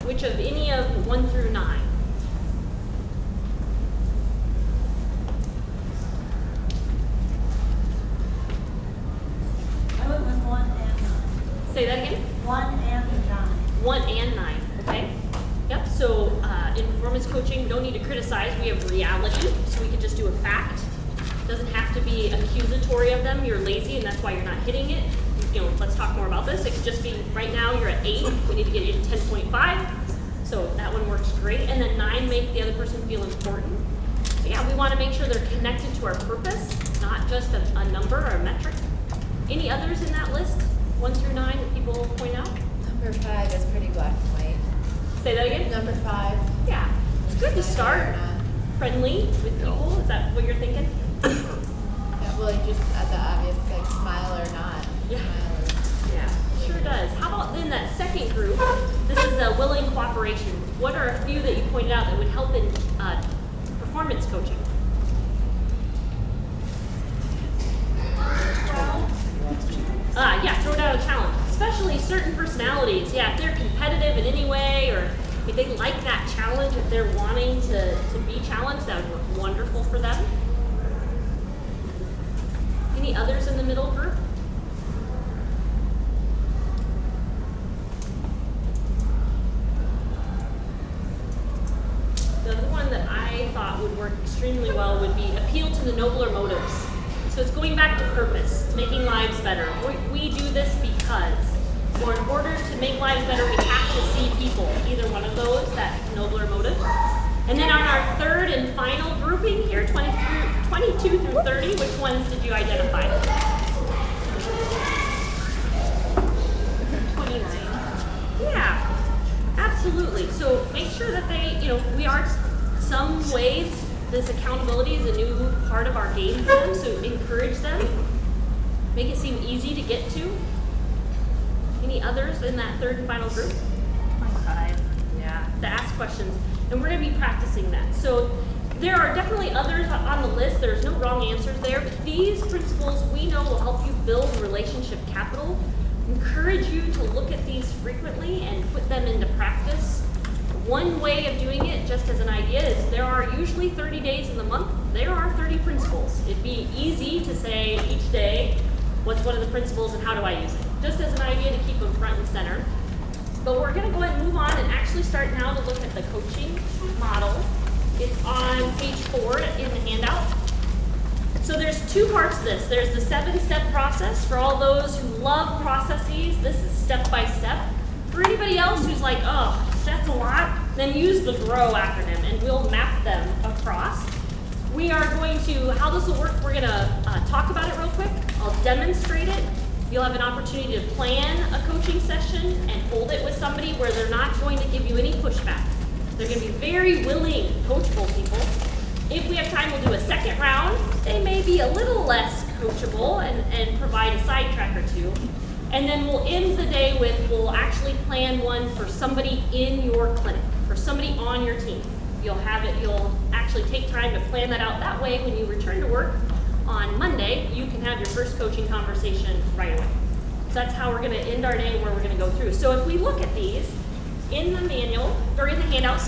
Which of any of 1 through 9? I went with 1 and 9. Say that again? 1 and 9. 1 and 9, okay? Yep, so in performance coaching, we don't need to criticize. We have reality, so we can just do a fact. Doesn't have to be accusatory of them. You're lazy, and that's why you're not hitting it. You know, let's talk more about this. It could just be right now you're at 8. We need to get you to 10.5. So that one works great. And then 9, make the other person feel important. So yeah, we want to make sure they're connected to our purpose, not just a number or a metric. Any others in that list, 1 through 9, that people point out? Number 5 is pretty black and white. Say that again? Number 5. Yeah, it's good to start friendly with people. Is that what you're thinking? Yeah, well, just at the obvious, like smile or not. Yeah. Smile or, Yeah, sure does. How about then that second group? This is the willing cooperation. What are a few that you pointed out that would help in performance coaching? Yeah, throw down a challenge. Especially certain personalities. Yeah, if they're competitive in any way, or if they like that challenge, if they're wanting to be challenged, that would work wonderful for them. Any others in the middle group? The other one that I thought would work extremely well would be appeal to the nobler motives. So it's going back to purpose, making lives better. We do this because, or in order to make lives better, we have to see people, either one of those, that nobler motive. And then on our third and final grouping here, 22 through 30, which ones did you identify? 29. Yeah, absolutely. So make sure that they, we are some ways, this accountability is a new part of our game for them, so encourage them. Make it seem easy to get to. Any others in that third and final group? 25. Yeah, to ask questions. And we're going to be practicing that. So there are definitely others on the list. There's no wrong answers there, but these principles we know will help you build relationship capital. Encourage you to look at these frequently and put them into practice. One way of doing it, just as an idea, is there are usually 30 days in the month. There are 30 principles. It'd be easy to say each day, what's one of the principles and how do I use it? Just as an idea to keep them front and center. But we're going to go ahead and move on and actually start now to look at the coaching model. It's on page 4 in the handout. So there's 2 parts to this. There's the 7-step process. For all those who love processes, this is step by step. For anybody else who's like, oh, that's a lot, then use the GROW acronym and we'll map them across. We are going to, how this will work, we're going to talk about it real quick. I'll demonstrate it. You'll have an opportunity to plan a coaching session and hold it with somebody where they're not going to give you any pushback. They're going to be very willing, coachable people. If we have time, we'll do a second round. They may be a little less coachable and provide a sidetrack or two. And then we'll end the day with, we'll actually plan one for somebody in your clinic, for somebody on your team. You'll actually take time to plan that out. That way, when you return to work on Monday, you can have your first coaching conversation right away. So that's how we're gonna end our day and where we're gonna go through. So if we look at these in the manual, or in the handout,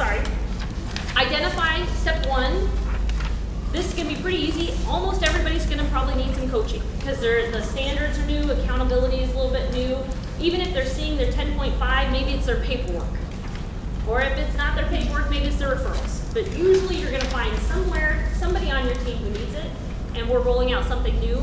identify step 1. This is going to be pretty easy. Almost everybody's going to probably need some coaching because the standards are new, accountability is a little bit new. Even if they're seeing their 10.5, maybe it's their paperwork. Or if it's not their paperwork, maybe it's their referrals. But usually you're going to find somebody on your team who needs it, and we're rolling out something new.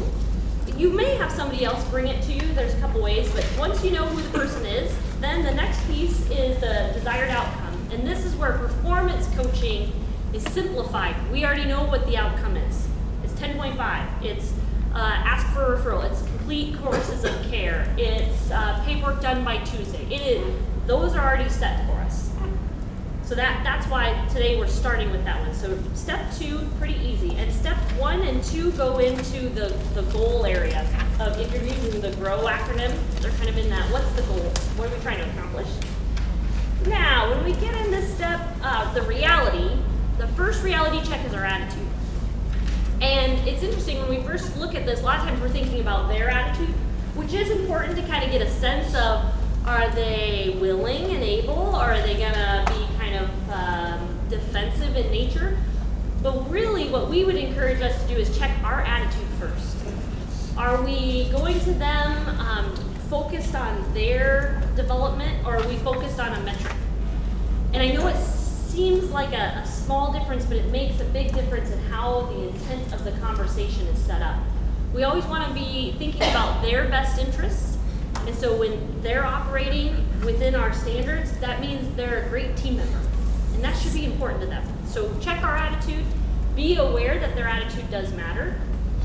You may have somebody else bring it to you. There's a couple ways, but once you know who the person is, then the next piece is the desired outcome. And this is where performance coaching is simplified. We already know what the outcome is. It's 10.5. It's ask for a referral. It's complete courses of care. It's paperwork done by Tuesday. Those are already set for us. So that's why today we're starting with that one. So step 2, pretty easy. And step 1 and 2 go into the goal area. If you're using the GROW acronym, they're kind of in that, what's the goal? What are we trying to accomplish? Now, when we get into step, the reality, the first reality check is our attitude. And it's interesting, when we first look at this, a lot of times we're thinking about their attitude, which is important to kind of get a sense of, are they willing and able, or are they gonna But really what we would encourage us to do is check our attitude first. Are we going to them focused on their development, or are we focused on a metric? And I know it seems like a small difference, but it makes a big difference in how the intent of the conversation is set up. We always want to be thinking about their best interests, and so when they're operating within our standards, that means they're a great team member, and that should be important to them. So check our attitude, be aware that their attitude does matter.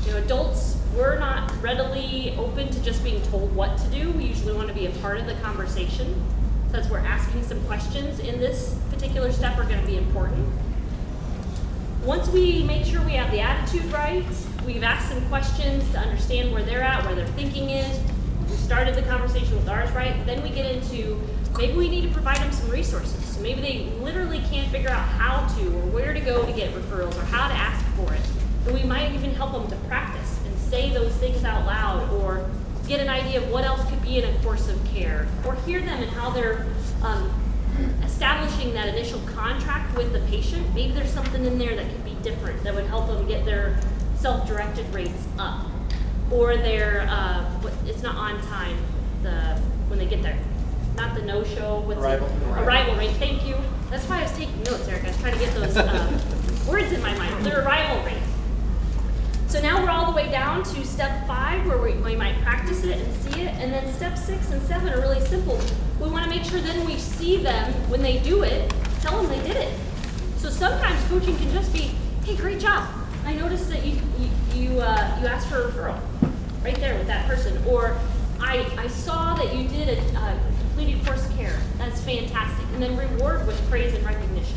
You know, adults, we're not readily open to just being told what to do. We usually want to be a part of the conversation. So that's where asking some questions in this particular step are going to be important. Once we make sure we have the attitude right, we've asked some questions to understand where they're at, where their thinking is, we started the conversation with ours right, then we get into maybe we need to provide them some resources. So maybe they literally can't figure out how to or where to go to get referrals or how to ask for it. And we might even help them to practice and say those things out loud, or get an idea of what else could be in a course of care, or hear them and how they're establishing that initial contract with the patient. Maybe there's something in there that could be different that would help them get their self-directed rates up, or their it's not on time when they get there, not the no-show, arrival rate. Thank you. That's why I was taking notes, Eric. I was trying to get those words in my mind. Their arrival rate. So now we're all the way down to step 5, where we might practice it and see it, and then step 6 and 7 are really simple. We want to make sure then we see them when they do it, tell them they did it. So sometimes coaching can just be, hey, great job. I noticed that you asked for a referral right there with that person, or I saw that you did a completed course of care. That's fantastic. And then reward with praise and recognition.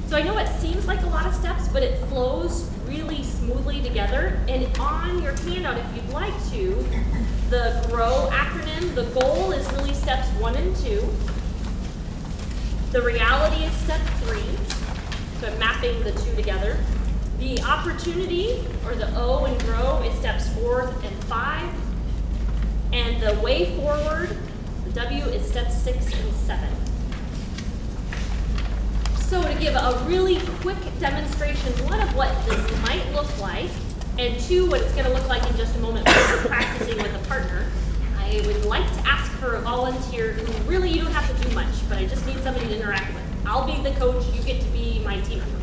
So I know it seems like a lot of steps, but it flows really smoothly together. And on your handout, if you'd like to, the GROW acronym, the goal is really steps 1 and 2. The reality is step 3. So I'm mapping the 2 together. The opportunity, or the O in GROW, is steps 4 and 5. And the way forward, the W, is steps 6 and 7. So to give a really quick demonstration, 1 of what this might look like, and 2, what it's going to look like in just a moment when you're practicing with a partner, I would like to ask for a volunteer who really you don't have to do much, but I just need somebody to interact with. I'll be the coach, you get to be my team member.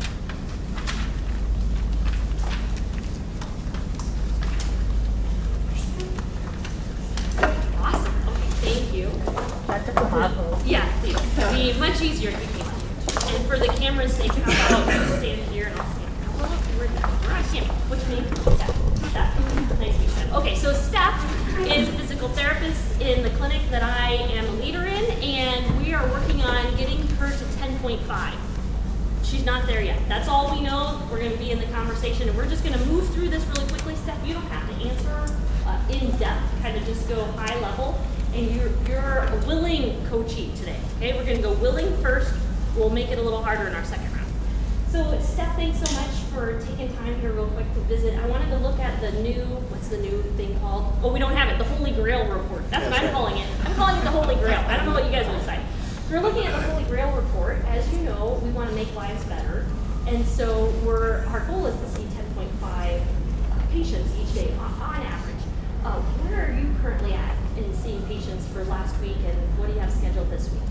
Awesome, okay, thank you. Yeah, please. It'll be much easier if you came up. And for the camera's sake, how about you stand here and I'll stand here. Well, we're on camera. What's your name? Steph. Nice to meet you. Okay, so Steph is a physical therapist in the clinic that I am a leader in, and we are working on getting her to 10.5. She's not there yet. That's all we know. We're going to be in the conversation, and we're just going to move through this really quickly. Steph, you don't have to answer in depth, kind of just go high level. And you're a willing coachee today. Okay, we're going to go willing first. We'll make it a little harder in our second round. So Steph, thanks so much for taking time here real quick to visit. I wanted to look at the new, what's the new thing called? Oh, we don't have it, the Holy Grail report. That's what I'm calling it. I'm calling it the Holy Grail. I don't know what you guys will decide. So we're looking at the Holy Grail report. As you know, we want to make lives better. And so our goal is to see 10.5 patients each day on average. Where are you currently at in seeing patients for last week, and what do you have scheduled this week?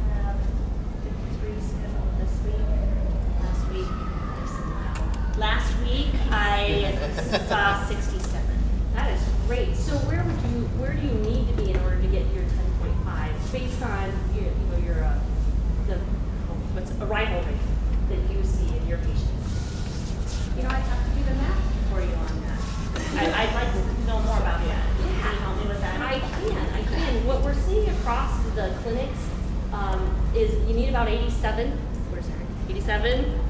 I have 53 scheduled this week. Last week I saw 67. That is great. So where do you need to be in order to get your 10.5 based on your arrival rate that you see in your patients? I have to do the math for you on that. I'd like to know more about that. Can you help me with that? I can. What we're seeing across the clinics is you need about 87. Where's Eric? 87?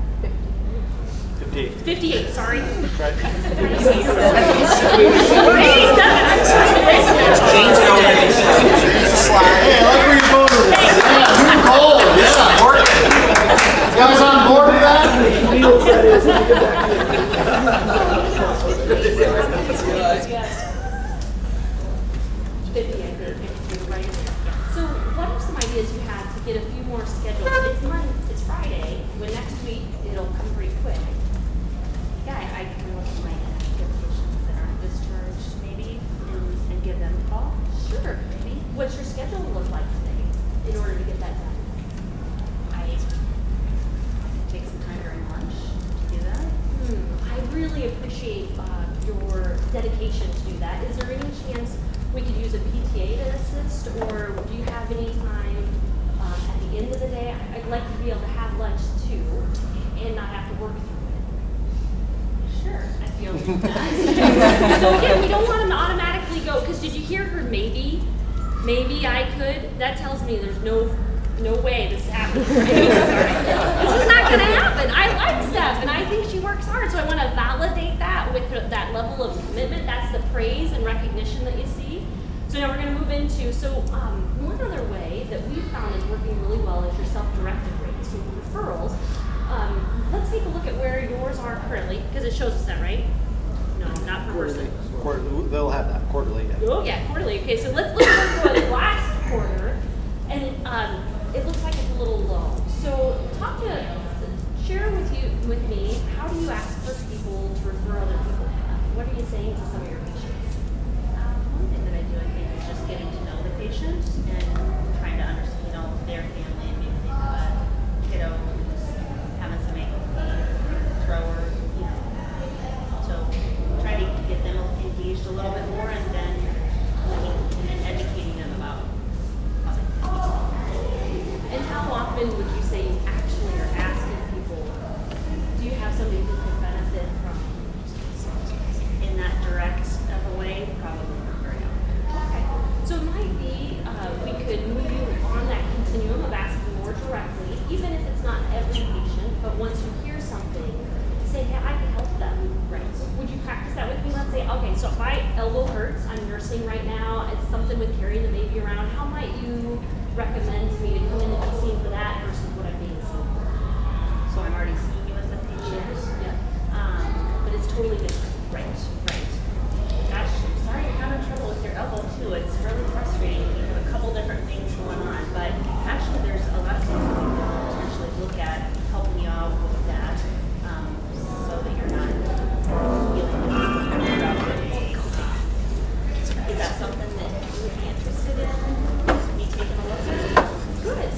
58, sorry. 87. Hey, I like where you're going with this. Yeah, Nicole, yeah, working. You guys on board with So what are some ideas you had to get a few more scheduled. It's Friday, when next week it'll come pretty quick. Yeah, I can look at my inactive patients that aren't discharged maybe and give them a call. Sure. Maybe. What's your schedule look like today in order to get that done? I take some time during lunch to do that. I really appreciate your dedication to do that. Is there any chance we could use a PTA to assist, or do you have any time at the end of the day? I'd like to be able to have lunch too and not have to work through it. Sure, I feel that. So again, we don't want them to automatically go, because did you hear her maybe? Maybe I could? That tells me there's no way this happens. This is not gonna happen. I like Steph, and I think she works hard, so I wanna validate that with that level of commitment. That's the praise and recognition that you see. So now we're gonna move into, one other way that we found is working really well is your self-directed rates, so referrals. Let's take a look at where yours are currently, because it shows us that, right? No, not per person. Quarterly. They'll have that quarterly. Yeah. Oh, yeah, quarterly. Okay, so let's look at the last quarter, and it looks like it's a little low. So share with me, how do you ask for people to refer other people? What are you saying to some of your patients? One thing that I do, I think, is just getting to know the patient and trying to understand, their family, and maybe they have a kiddo who's having some ankle pain, thrower, So try to get them engaged a little bit more, and then educating them about how they can. And how often would you say you actually are asking people, do you have somebody who could benefit from? In that direct of a way, probably not very often. Okay. So it might be, we could move you on that continuum of asking more directly, even if it's not every patient, but once you hear something, say, hey, I can help them. Right. So would you practice that with me? Let's say, okay, so if my elbow hurts, I'm nursing right now, it's something with carrying the baby around, how might you recommend to me to come in and be seen for that versus what I'm being seen for? So I'm already seeing you as a patient. Yeah. But it's totally different. Right. Gosh, I'm sorry you're having trouble with your elbow too. It's really frustrating. You have a couple different things going on, but actually there's a lot of things that we can potentially look at helping you out with that, so that you're not feeling throughout the day. Is that something that you would be interested in? Me taking a look at? Good.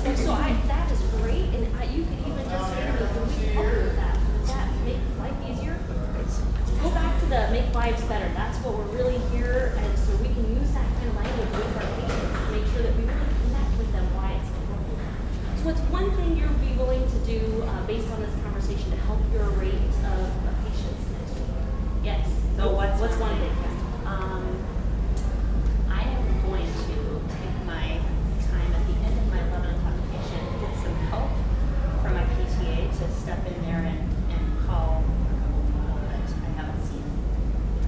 That is great, and you could even just say to me, can we help you with that? Would that make life easier? Go back to the make lives better. That's what we're really here, and so we can use that kind of language with our patients to make sure that we really connect with them why it's important. So what's one thing you'll be willing to do based on this conversation to help your rate of patients next week? Yes. So What's one thing? I am going to take my time at the end of my 11 o'clock patient, get some help from my PTA to step in there and call a couple people that I haven't seen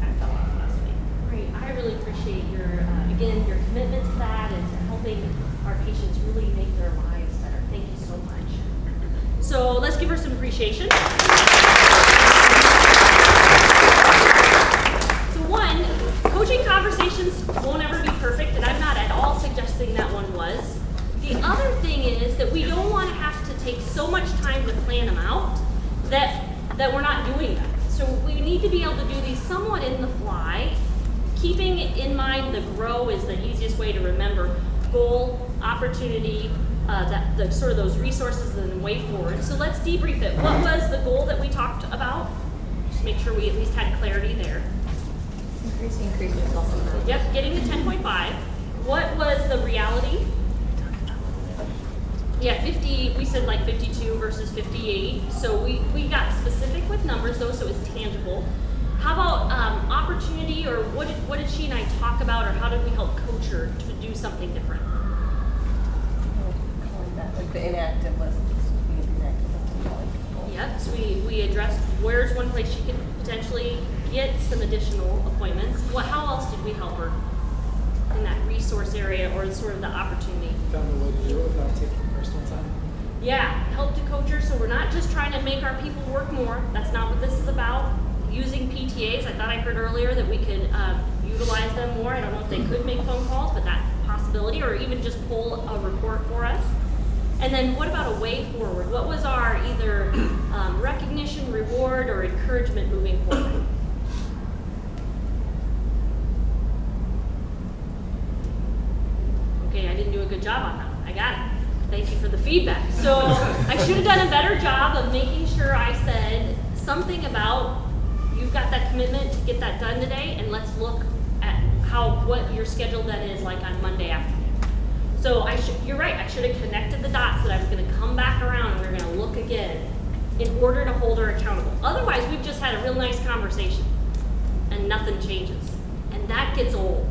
kind of fell off last week. Great. I really appreciate your commitment to that and to helping our patients really make their lives better. Thank you so much. So let's give her some appreciation. So one, coaching conversations won't ever be perfect, and I'm not at all suggesting that one was. The other thing is that we don't want to have to take so much time to plan them out that we're not doing them. So we need to be able to do these somewhat in the fly, keeping in mind the GROW is the easiest way to remember: goal, opportunity, the sort of those resources and way forward. So let's debrief it. What was the goal that we talked about? Just make sure we at least had clarity there. Increase your self-improvement. Yep, getting to 10.5. What was the reality? Yeah, 50, we said like 52 versus 58. So we got specific with numbers though, so it's tangible. How about opportunity, or what did she and I talk about, or how did we help coach her to do something different? Like the inactive list. Yep, so we addressed where's one place she could potentially get some additional appointments. How else did we help her in that resource area, or sort of the opportunity? Found a way to do it without taking personal time. Yeah, help to coach her, so we're not just trying to make our people work more. That's not what this is about. Using PTAs, I thought I heard earlier that we could utilize them more. I don't know if they could make phone calls, but that possibility, or even just pull a report for us. And then what about a way forward? What was our either recognition, reward, or encouragement moving forward? Okay, I didn't do a good job on that. I got it. Thank you for the feedback. So I should have done a better job of making sure I said something about you've got that commitment to get that done today, and let's look at what your schedule then is like on Monday afternoon. So you're right, I should have connected the dots that I was gonna come back around and we we're gonna look again in order to hold her accountable. Otherwise, we've just had a real nice conversation and nothing changes. And that gets old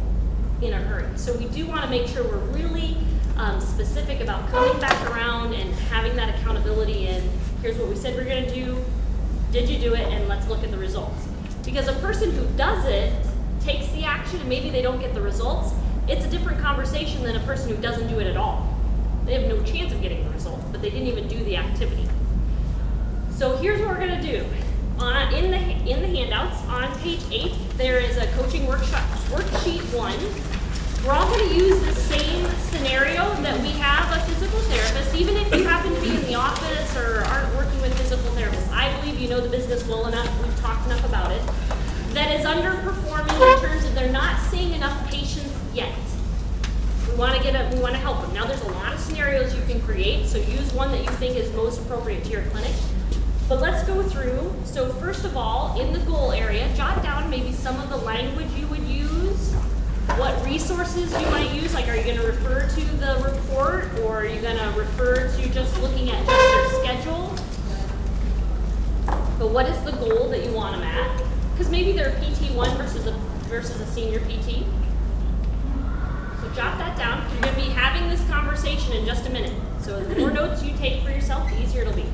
in a hurry. So we do wanna make sure we're really specific about coming back around and having that accountability in, here's what we said we're gonna do, did you do it, and let's look at the results. Because a person who does it, takes the action, and maybe they don't get the results, it's a different conversation than a person who doesn't do it at all. They have no chance of getting the results, but they didn't even do the activity. So here's what we're gonna do. In the handouts, on page 8, there is a coaching worksheet 1. We're all gonna use the same scenario that we have a physical therapist, even if you happen to be in the office or aren't working with physical therapists. I believe you know the business well enough, we've talked enough about it, that is underperforming in terms of they're not seeing enough patients yet. We want to help them. Now there's a lot of scenarios you can create, so use one that you think is most appropriate to your clinic. But let's go through. So first of all, in the goal area, jot down maybe some of the language you would use, what resources you might use, like are you going to refer to the report, or are you going to refer to just looking at just their schedule? But what is the goal that you want them at? Because maybe they're a PT1 versus a senior PT. So jot that down. You're going to be having this conversation in just a minute. So the more notes you take for yourself, the easier it'll be.